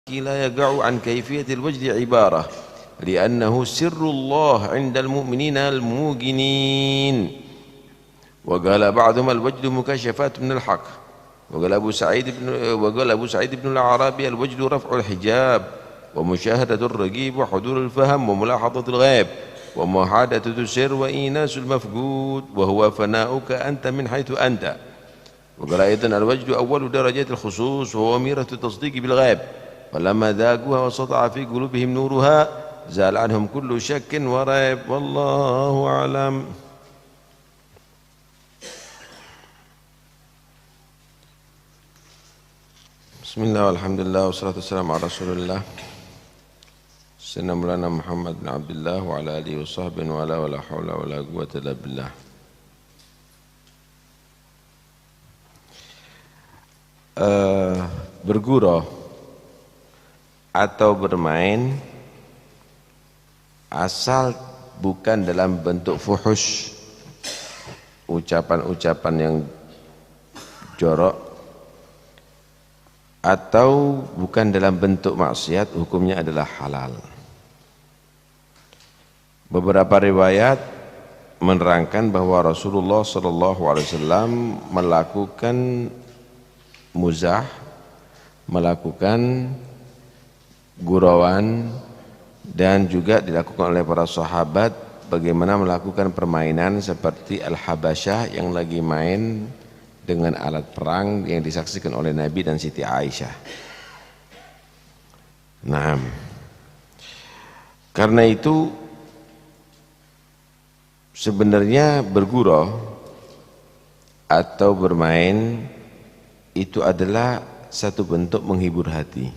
لا يقع عن كيفية الوجد عبارة لأنه سر الله عند المؤمنين الموقنين. وقال بعضهم الوجد مكاشفات من الحق. وقال أبو سعيد بن الأعرابي الوجد رفع الحجاب ومشاهدة الرقيب وحضور الفهم وملاحظة الغيب ومحادثة السر وإيناس المفقود وهو فناؤك أنت من حيث أنت. وقال أيضا الوجد أول درجات الخصوص وهو أميرة التصديق بالغيب، فلما ذاقوها وسطع في قلوبهم نورها زال عنهم كل شك وريب، والله أعلم. بسم الله والحمد لله والصلاة والسلام على رسول الله سيدنا مولانا محمد بن عبد الله وعلى آله وصحبه ولا حول ولا قوة إلا بالله. Bergurau atau bermain asal bukan dalam bentuk fuhush, ucapan-ucapan yang jorok, atau bukan dalam bentuk maksiat, hukumnya adalah halal. Beberapa riwayat menerangkan bahwa Rasulullah SAW melakukan muzah, melakukan gurauan, dan juga dilakukan oleh para sahabat bagaimana melakukan permainan seperti Al-Habasyah yang lagi main dengan alat perang yang disaksikan oleh Nabi dan Siti Aisyah. Nah, karena itu sebenarnya bergurau atau bermain itu adalah satu bentuk menghibur hati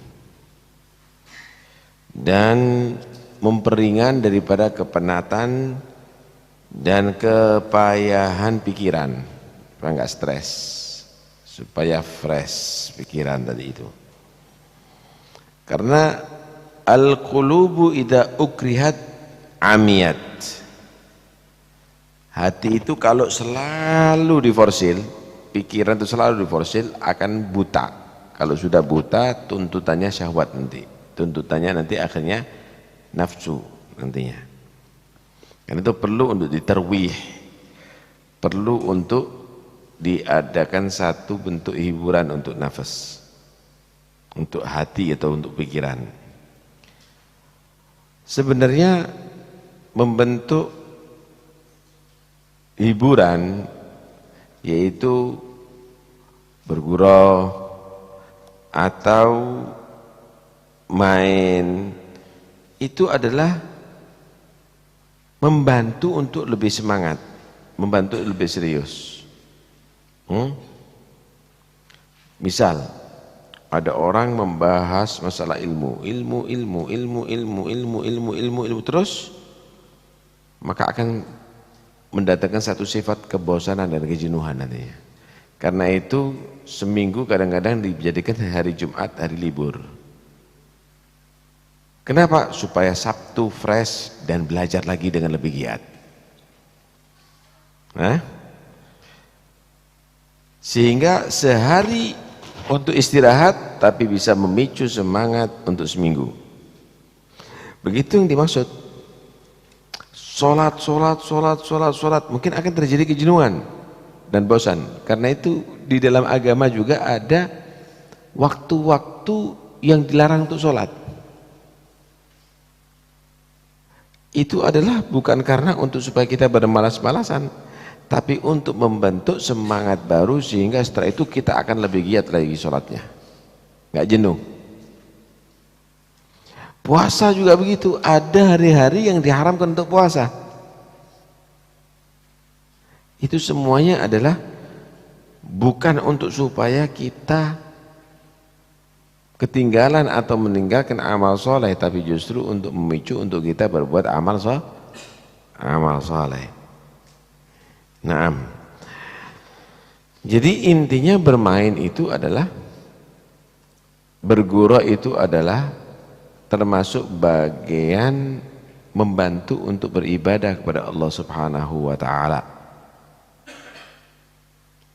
dan memperingan daripada kepenatan dan kepayahan pikiran, supaya enggak stres, supaya fresh pikiran tadi itu. Karena al-qulubu idza ukrihat amiyat. Hati itu kalau selalu diforsil, pikiran itu selalu diforsil akan buta. Kalau sudah buta, tuntutannya syahwat nanti. Tuntutannya nanti akhirnya nafsu nantinya. Karena itu perlu untuk diterwih, perlu untuk diadakan satu bentuk hiburan untuk nafas, untuk hati atau untuk pikiran. Sebenarnya membentuk hiburan yaitu bergurau atau main itu adalah membantu untuk lebih semangat, membantu lebih serius. Misal ada orang membahas masalah ilmu terus, maka akan mendatangkan satu sifat kebosanan dan kejenuhan nantinya. Karena itu seminggu kadang-kadang dijadikan hari Jumat hari libur. Kenapa? Supaya Sabtu fresh dan belajar lagi dengan lebih giat. Sehingga sehari untuk istirahat tapi bisa memicu semangat untuk seminggu. Begitu yang dimaksud. Sholat, mungkin akan terjadi kejenuhan dan bosan. Karena itu di dalam agama juga ada waktu-waktu yang dilarang untuk sholat. Itu adalah bukan karena untuk supaya kita bermalas-malasan, tapi untuk membentuk semangat baru sehingga setelah itu kita akan lebih giat lagi sholatnya, nggak jenuh. Puasa juga begitu, ada hari-hari yang diharamkan untuk puasa. Itu semuanya adalah bukan untuk supaya kita ketinggalan atau meninggalkan amal soleh, tapi justru untuk memicu untuk kita berbuat amal soleh. Naam. Jadi intinya bermain itu adalah, bergurau itu adalah termasuk bagian membantu untuk beribadah kepada Allah Subhanahu wa ta'ala.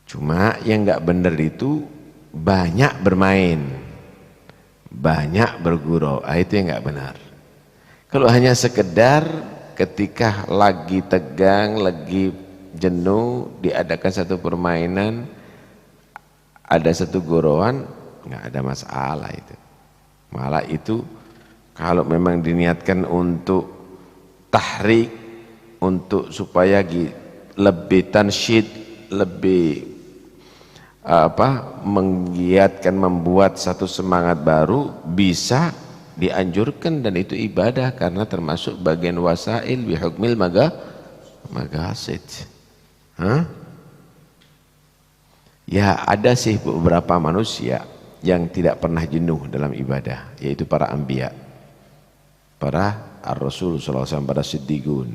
Cuma yang enggak benar itu banyak bermain, banyak bergurau, itu yang nggak benar. Kalau hanya sekedar ketika lagi tegang, lagi jenuh, diadakan satu permainan, ada satu gurauan, nggak ada masalah itu. Malah itu kalau memang diniatkan untuk tahrik, untuk supaya lebih tansyid, lebih menggiatkan, membuat satu semangat baru, bisa dianjurkan, dan itu ibadah karena termasuk bagian wasail bihukmil magasid. Ya ada sih beberapa manusia yang tidak pernah jenuh dalam ibadah, yaitu para anbiya, para ar-rasul sallallahu alaihi wasallam, para siddiqun.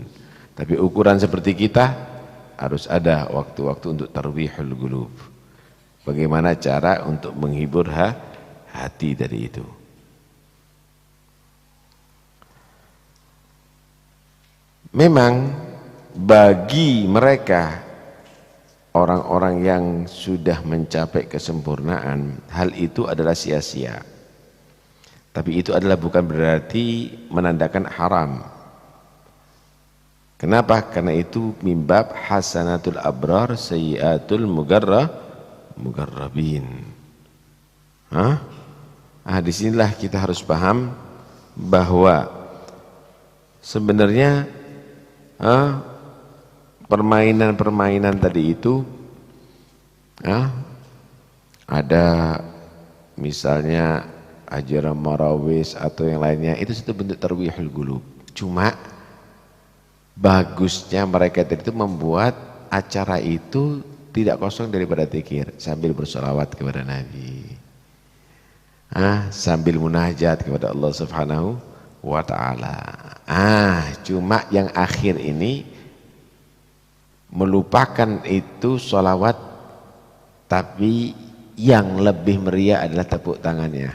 Tapi ukuran seperti kita harus ada waktu-waktu untuk tarwihul qulub. Bagaimana cara untuk menghibur hati dari itu. Memang bagi mereka orang-orang yang sudah mencapai kesempurnaan, hal itu adalah sia-sia. Tapi itu adalah bukan berarti menandakan haram. Kenapa? Karena itu mimbab hasanatul abrar sayyiatul mugarrabin. Disinilah kita harus paham bahwa sebenarnya permainan-permainan tadi itu ada misalnya ajaran marawis atau yang lainnya, itu satu bentuk tarwihul qulub. Cuma bagusnya mereka itu membuat acara itu tidak kosong daripada zikir, sambil bersolawat kepada Nabi, sambil munajat kepada Allah Subhanahu wa ta'ala. Cuma yang akhir ini melupakan itu solawat, tapi yang lebih meriah adalah tepuk tangannya.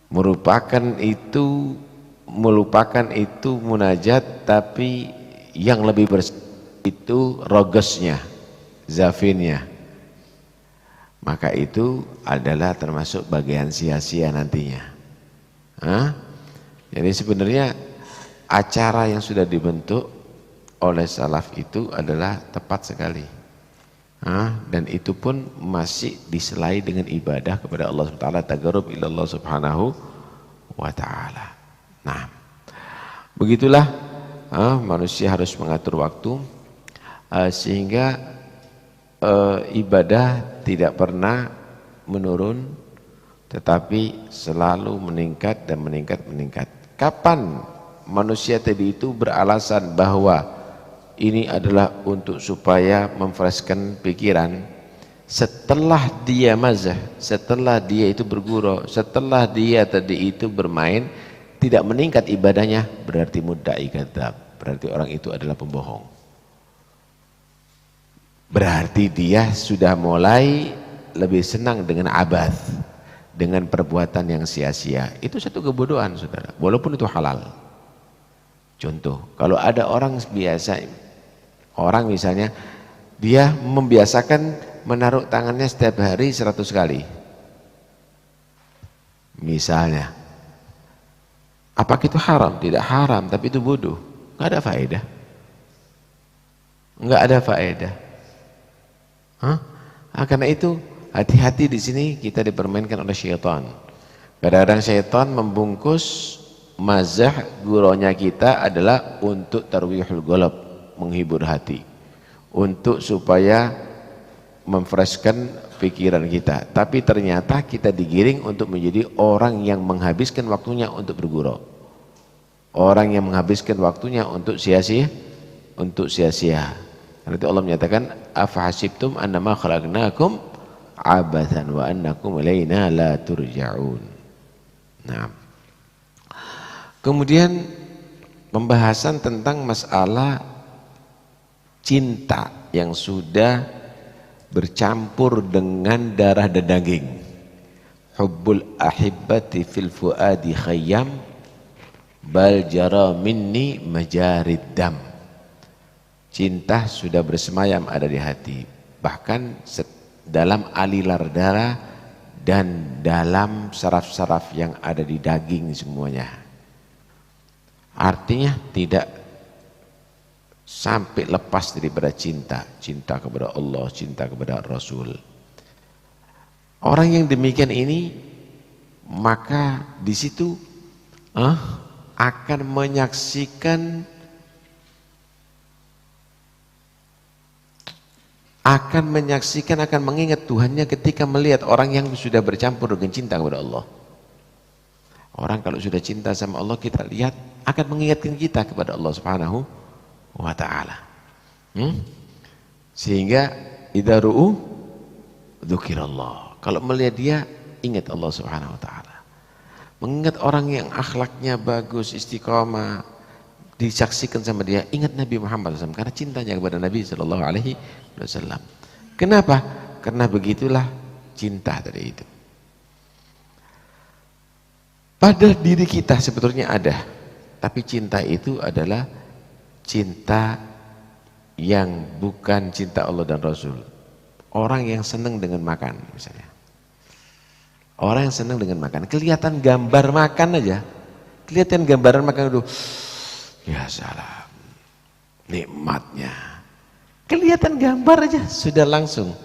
Melupakan itu munajat, tapi yang lebih bersih itu rogesnya, zafinnya. Maka itu adalah termasuk bagian sia-sia nantinya. Jadi sebenarnya acara yang sudah dibentuk oleh salaf itu adalah tepat sekali. Dan itu pun masih diselai dengan ibadah kepada Allah Subhanahu wa ta'ala, tagarrub ila Allah Subhanahu wa ta'ala. Nah, begitulah manusia harus mengatur waktu sehingga ibadah tidak pernah menurun, tetapi selalu meningkat dan meningkat. Kapan manusia tadi itu beralasan bahwa ini adalah untuk supaya memfreshkan pikiran? Setelah dia mazah, setelah dia itu bergurau, setelah dia tadi itu bermain, tidak meningkat ibadahnya, berarti mudda'i kadzab, berarti orang itu adalah pembohong. Berarti dia sudah mulai lebih senang dengan abath, dengan perbuatan yang sia-sia. Itu satu kebodohan, saudara, walaupun itu halal. Contoh, kalau ada orang biasa, orang misalnya dia membiasakan menaruh tangannya setiap hari 100 kali misalnya, apakah itu haram? Tidak haram, tapi itu bodoh, nggak ada faedah, nggak ada faedah. Karena itu hati-hati di sini, kita dipermainkan oleh syaitan. Kadang-kadang syaitan membungkus mazah guronya kita adalah untuk tarwihul qalb, menghibur hati, untuk supaya memfreshkan pikiran kita. Tapi ternyata kita digiring untuk menjadi orang yang menghabiskan waktunya untuk bergurau, orang yang menghabiskan waktunya untuk sia-sia, Karena itu Allah menyatakan, afahasibtum annama khalaqnakum abathan wa annakum ilaina la turja'un. Nah, kemudian pembahasan tentang masalah cinta yang sudah bercampur dengan darah dan daging. Hubbul ahibbati fil fuadi khayyam bal jara minni majarid dam. Cinta sudah bersemayam ada di hati, bahkan dalam aliran darah dan dalam saraf-saraf yang ada di daging semuanya. Artinya tidak sampai lepas daripada cinta, cinta kepada Allah, cinta kepada Rasul. Orang yang demikian ini, maka di situ akan menyaksikan, akan mengingat Tuhannya ketika melihat orang yang sudah bercampur dengan cinta kepada Allah. Orang kalau sudah cinta sama Allah, kita lihat akan mengingatkan kita kepada Allah Subhanahu wa ta'ala. Sehingga idza ru'u dzukirallah. Kalau melihat dia, ingat Allah Subhanahu wa ta'ala. Mengingat orang yang akhlaknya bagus, istiqamah, disaksikan sama dia, ingat Nabi Muhammad SAW, karena cintanya kepada Nabi SAW. Kenapa? Karena begitulah cinta tadi itu. Pada diri kita sebetulnya ada, tapi cinta itu adalah cinta yang bukan cinta Allah dan Rasul. Orang yang senang dengan makan misalnya. Orang yang senang dengan makan, kelihatan gambar makan aja, kelihatan gambaran makan itu, ya salam, nikmatnya, kelihatan gambar aja sudah langsung.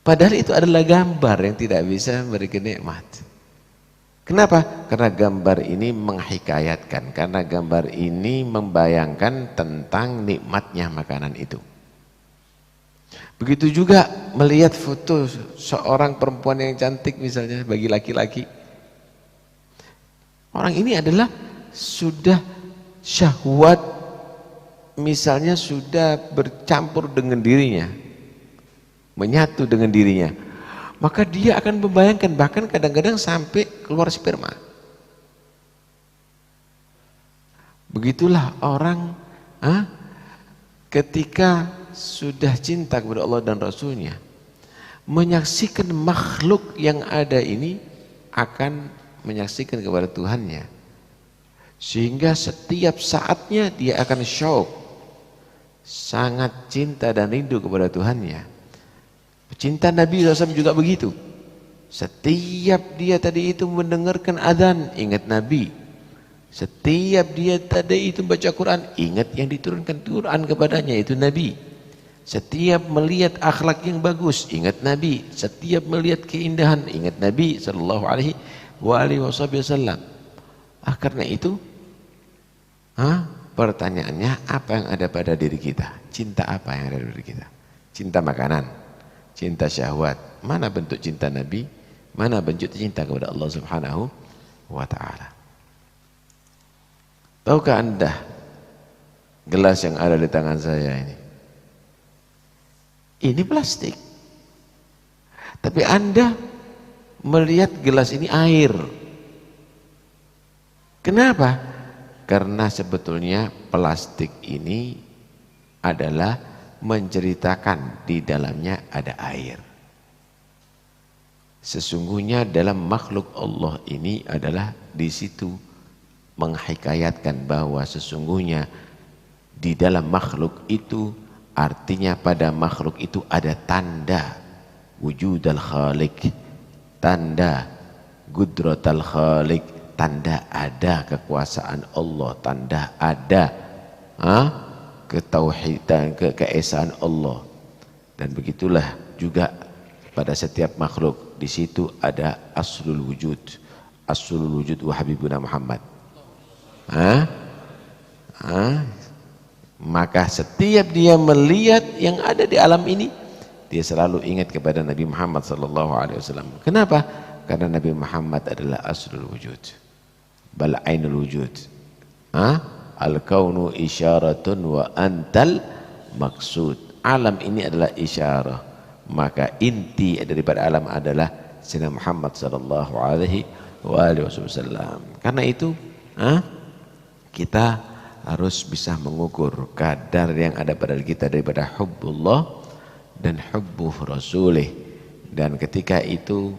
Padahal itu adalah gambar yang tidak bisa memberikan nikmat. Kenapa? Karena gambar ini menghikayatkan, karena gambar ini membayangkan tentang nikmatnya makanan itu. Begitu juga melihat foto seorang perempuan yang cantik misalnya bagi laki-laki. Orang ini adalah sudah syahwat, misalnya sudah bercampur dengan dirinya, menyatu dengan dirinya. Maka dia akan membayangkan, bahkan kadang-kadang sampai keluar sperma. Begitulah orang ketika sudah cinta kepada Allah dan Rasulnya, menyaksikan makhluk yang ada ini akan menyaksikan kepada Tuhannya, sehingga setiap saatnya dia akan syauq, sangat cinta dan rindu kepada Tuhannya. Cinta Nabi SAW juga begitu. Setiap dia tadi itu mendengarkan azan, ingat Nabi. Setiap dia tadi itu baca Quran, ingat yang diturunkan Quran kepadanya, itu Nabi. Setiap melihat akhlak yang bagus, ingat Nabi. Setiap melihat keindahan, ingat Nabi sallallahu alaihi wasallam. Karena itu, pertanyaannya, apa yang ada pada diri kita? Cinta apa yang ada pada diri kita? Cinta makanan, cinta syahwat. Mana bentuk cinta Nabi? Mana bentuk cinta kepada Allah Subhanahu wa ta'ala? Tahukah Anda gelas yang ada di tangan saya ini? Ini plastik. Tapi Anda melihat gelas ini air. Kenapa? Karena sebetulnya plastik ini adalah menceritakan di dalamnya ada air. Sesungguhnya dalam makhluk Allah ini adalah di situ menghikayatkan bahwa sesungguhnya di dalam makhluk itu, artinya pada makhluk itu ada tanda wujud al-khaliq, tanda gudratal khaliq, tanda ada kekuasaan Allah, tanda ada ketauhidan, keesaan Allah. Dan begitulah juga pada setiap makhluk, di situ ada aslul wujud, aslul wujud wa habibuna Muhammad. Maka setiap dia melihat yang ada di alam ini, dia selalu ingat kepada Nabi Muhammad SAW. Kenapa? Karena Nabi Muhammad adalah aslul wujud, bal ainul wujud. Al-kaunu isyaratun wa antal maksud. Alam ini adalah isyarah, maka inti daripada alam adalah Sayyidina Muhammad sallallahu alaihi wasallam. Karena itu kita harus bisa mengukur kadar yang ada pada kita daripada hubbullah dan hubbuh rasulih. Dan ketika itu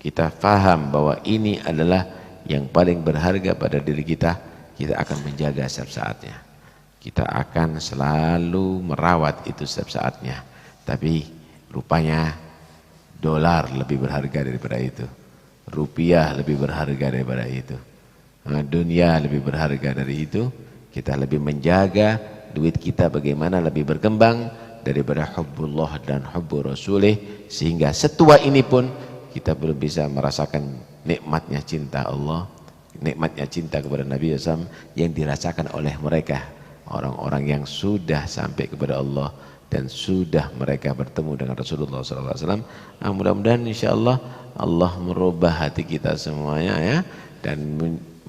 kita faham bahwa ini adalah yang paling berharga pada diri kita, kita akan menjaga setiap saatnya. Kita akan selalu merawat itu setiap saatnya. Tapi rupanya Dolar lebih berharga daripada itu. Rupiah lebih berharga daripada itu. Dunia lebih berharga dari itu. Kita lebih menjaga duit kita bagaimana lebih berkembang daripada hubbullah dan hubbur rasulih, sehingga setua ini pun kita belum bisa merasakan nikmatnya cinta Allah, nikmatnya cinta kepada Nabi SAW yang dirasakan oleh mereka, orang-orang yang sudah sampai kepada Allah dan sudah mereka bertemu dengan Rasulullah SAW. Mudah-mudahan insyaAllah Allah merubah hati kita semuanya ya, dan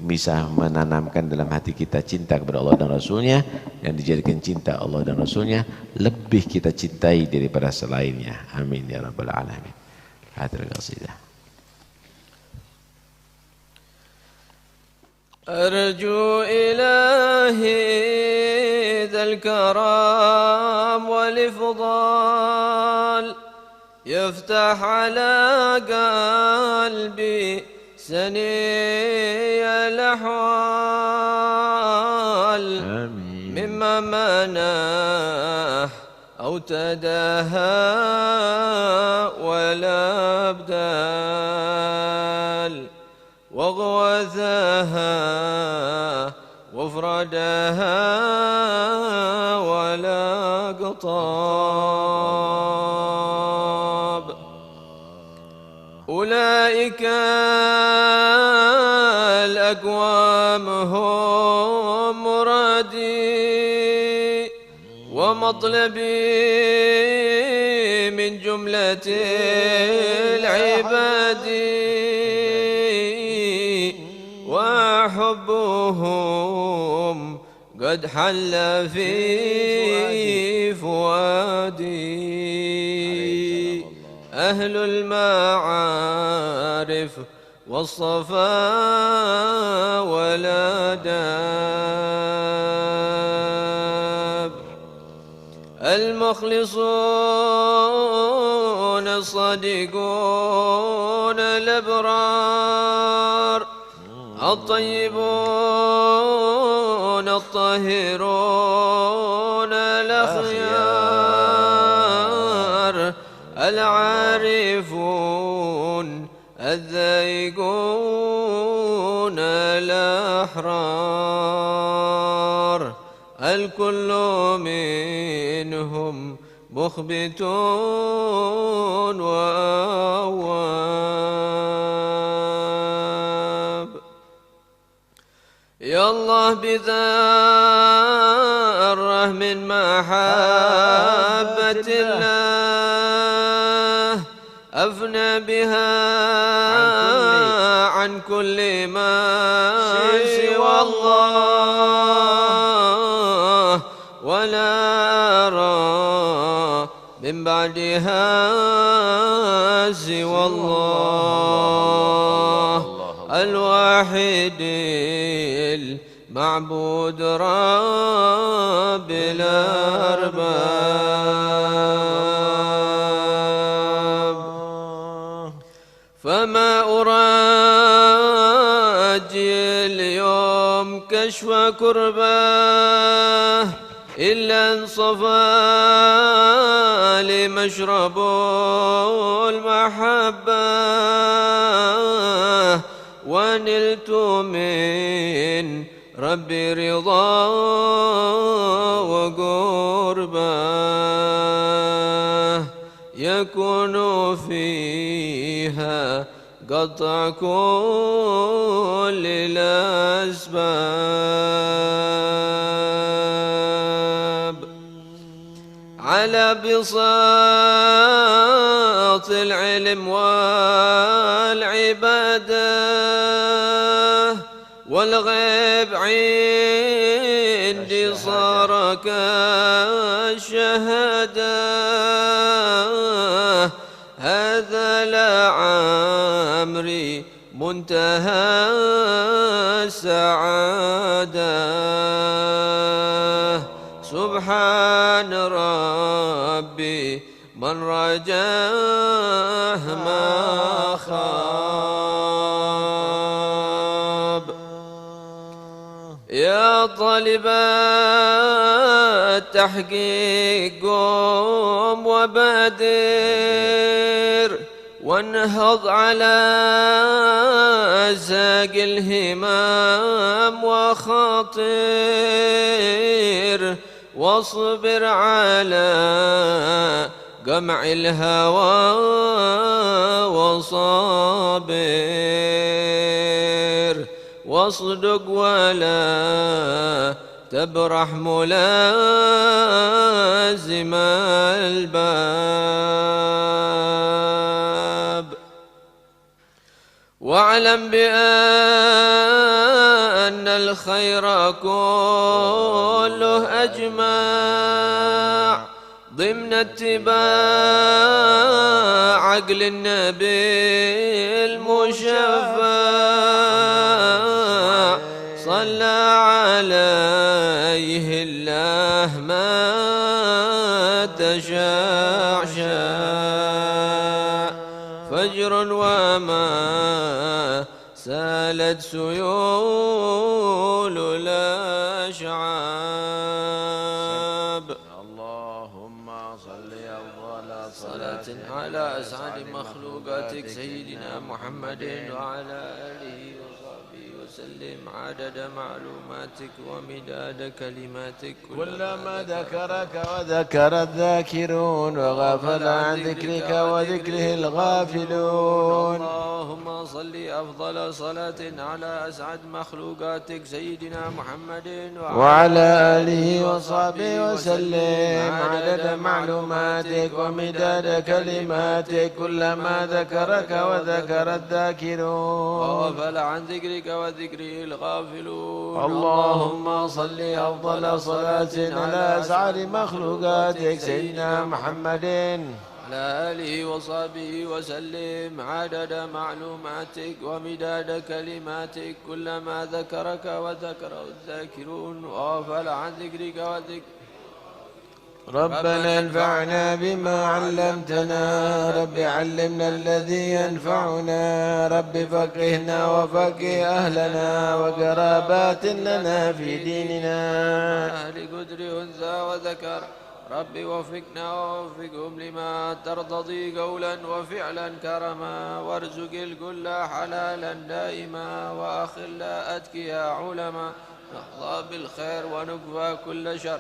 bisa menanamkan dalam hati kita cinta kepada Allah dan Rasulnya, dan dijadikan cinta Allah dan Rasulnya lebih kita cintai daripada selainnya. Amin ya rabbal alamin. Hadrul qasidah. أرجو إلهي ذا الكرام والإفضال يفتح على قلبي سني الأحوال مما منح أو تداهى ولا أبدال وغوثها وفردها ولا قطاب. أولئك الأقوام هم مرادي ومطلبي من جملة العباد، وحبهم قد حل في فؤادي. أهل المعارف والصفا والآداب، المخلصون الصادقون الأبرار، الطيبون الطاهرون الأخيار، العارفون الذائقون الأحرار، الكل منهم مخبت وأواب. يا الله بذره من محبة الله أفنى بها عن كل ما سوى الله، ولا أرى من بعدها سوى الله الواحد المعبود رب الأرباب. فما أراجي اليوم كشف كربه إلا انصفى لمشرب المحبة، ونلت من ربي رضا وقربه، يكون فيها قطع كل الأسباب. على بساط العلم والعبادة والغيب عندي صار كالشهادة، هذا لعمري منتهى السعادة. سبحان ربي من رجاه ما خاب. يا طالب التحقيق قم وبادر وانهض على ساق الهمام وخاطر واصبر على قمع الهوى وصابر واصدق ولا تبرح ملازم الباب واعلم بأن الخير كله أجمع ضمن اتباع عقل النبي المشفع صلى عليه الله ما تشعشع فجر وما سالت سيول الأشعاب. اللهم صل أفضل صلاة على أسعد مخلوقاتك سيدنا محمد وعلى آله وصحبه وسلم عدد معلوماتك ومداد كلماتك كلما ذكرك وذكر الذاكرون وغفل عن ذكرك وذكره الغافلون. اللهم صل أفضل صلاة على أسعد مخلوقاتك سيدنا محمد وعلى آله وصحبه وسلم عدد معلوماتك ومداد كلماتك كلما ذكرك وذكر الذاكرون وغفل عن ذكرك وذكره الغافلون. اللهم صل أفضل صلاة على أسعد مخلوقاتك سيدنا محمد على آله وصحبه وسلم عدد معلوماتك ومداد كلماتك كلما ذكرك وذكره الذاكرون وغفل عن ذكرك وذكر. ربنا انفعنا بما علمتنا رب علمنا الذي ينفعنا رب فقهنا وفقه أهلنا وقرابات لنا في ديننا. أهل قدر أنثى وذكر رب وفقنا ووفقهم لما ترتضي قولا وفعلا كرما وارزق الكل حلالا دائما وأخل أتقيا علما نحظى بالخير ونكفى كل شر.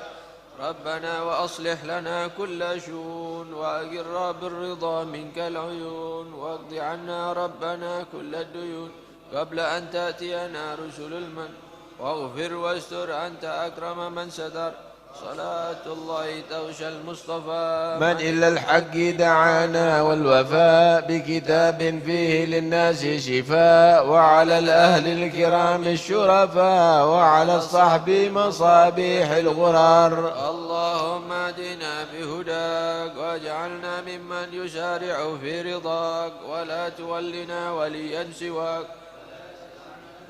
ربنا وأصلح لنا كل شؤون وأقر بالرضا منك العيون واقض عنا ربنا كل الديون قبل أن تأتينا رسل المن واغفر واستر أنت أكرم من ستر. صلاة الله تغشى المصطفى من إلى الحق دعانا والوفاء بكتاب فيه للناس شفاء وعلى الأهل الكرام الشرفاء وعلى الصحب مصابيح الغرار. اللهم اهدنا بهداك واجعلنا ممن يسارع في رضاك ولا تولنا وليا سواك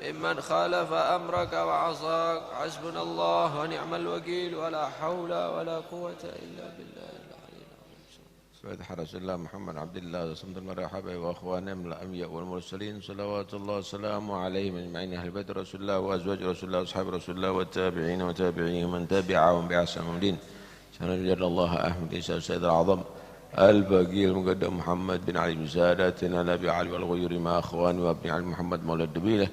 ممن خالف أمرك وعصاك. حسبنا الله ونعم الوكيل ولا حول ولا قوة إلا بالله العلي العظيم. فاتح رسول الله محمد عبد الله وصمد المرحبا وأخواننا من الأنبياء والمرسلين صلوات الله وسلامه عليهم أجمعين أهل بيت رسول الله وأزواج رسول الله وأصحاب رسول الله والتابعين وتابعين من تبعهم بأحسن الدين. سنجد الله أحمد عيسى السيد الأعظم الباقي المقدم محمد بن علي بن ساداتنا الأبي علي والغيور مع أخواني وابن علي محمد مولى الدبيلة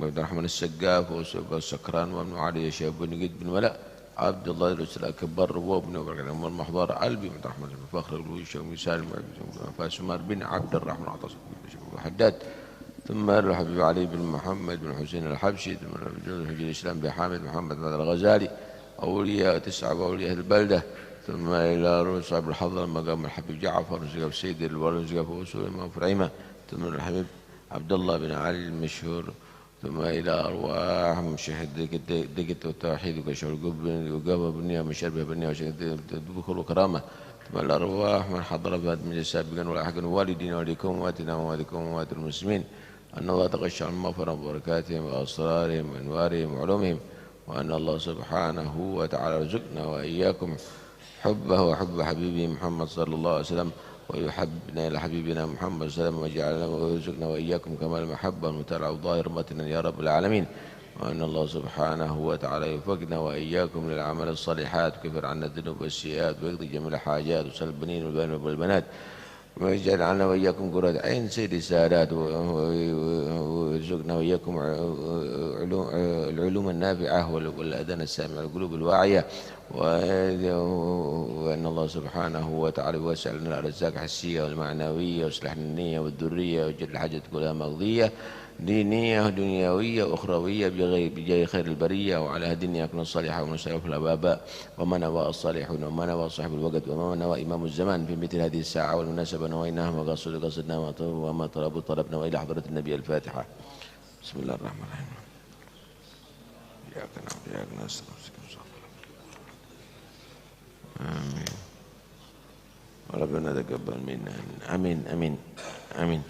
عبد الرحمن السقاف وسوف السكران وابن علي شاب بن قد بن ولاء عبد الله الرسول الأكبر وابن أم المحضار قلبي عبد الرحمن بن فخر الويش ومسالم فاسمار بن عبد الرحمن عطاس بن حداد ثم الحبيب علي بن محمد بن حسين الحبشي ثم الحجي الإسلام بحامد محمد بن الغزالي أولياء 9 أولياء البلدة ثم إلى صاحب الحضر مقام الحبيب جعفر وسقف السيد الولد وسقف وسوء الإمام فرعيمة ثم الحبيب عبد الله بن علي المشهور ثم إلى أرواح مشاهد دقة والتوحيد وكشف وقابة بالنية ومشربة بالنية وبخل وكرامة ثم الأرواح من حضر في هذا المجلس سابقا ولاحقا والدينا وليكم وواتنا ووالدكم ووات المسلمين أن الله تغشى عن مغفرة وبركاتهم وأسرارهم وأنوارهم وعلومهم وأن الله سبحانه وتعالى رزقنا وإياكم حبه وحب حبيبه محمد صلى الله عليه وسلم ويحبنا إلى حبيبنا محمد صلى الله عليه وسلم وجعلنا ويرزقنا وإياكم كمال المحبة والمتابعة وظاهر متنا يا رب العالمين وأن الله سبحانه وتعالى يوفقنا وإياكم للعمل الصالحات ويكفر عنا الذنوب والسيئات ويقضي جميع الحاجات وسل البنين والبنين والبنات ويجعلنا وإياكم قرة عين سيد السادات ويرزقنا وإياكم العلوم النافعة والأذان السامع والقلوب الواعية وأن الله سبحانه وتعالى يوسع لنا الأرزاق الحسية والمعنوية ويصلح لنا النية والذرية ويجعل الحاجة كلها مقضية دينية ودنيوية وأخروية بجاه خير البرية وعلى هدينا يكون الصالحة ونسأل الآباء وما نوى الصالحون وما نوى صاحب الوقت وما نوى إمام الزمان في مثل هذه الساعة والمناسبة نويناها وقصدنا وما طلبنا وإلى حضرة النبي. الفاتحة. بسم الله الرحمن الرحيم. إياك نعبد وإياك نستعين. آمين. ربنا تقبل منا. آمين آمين آمين.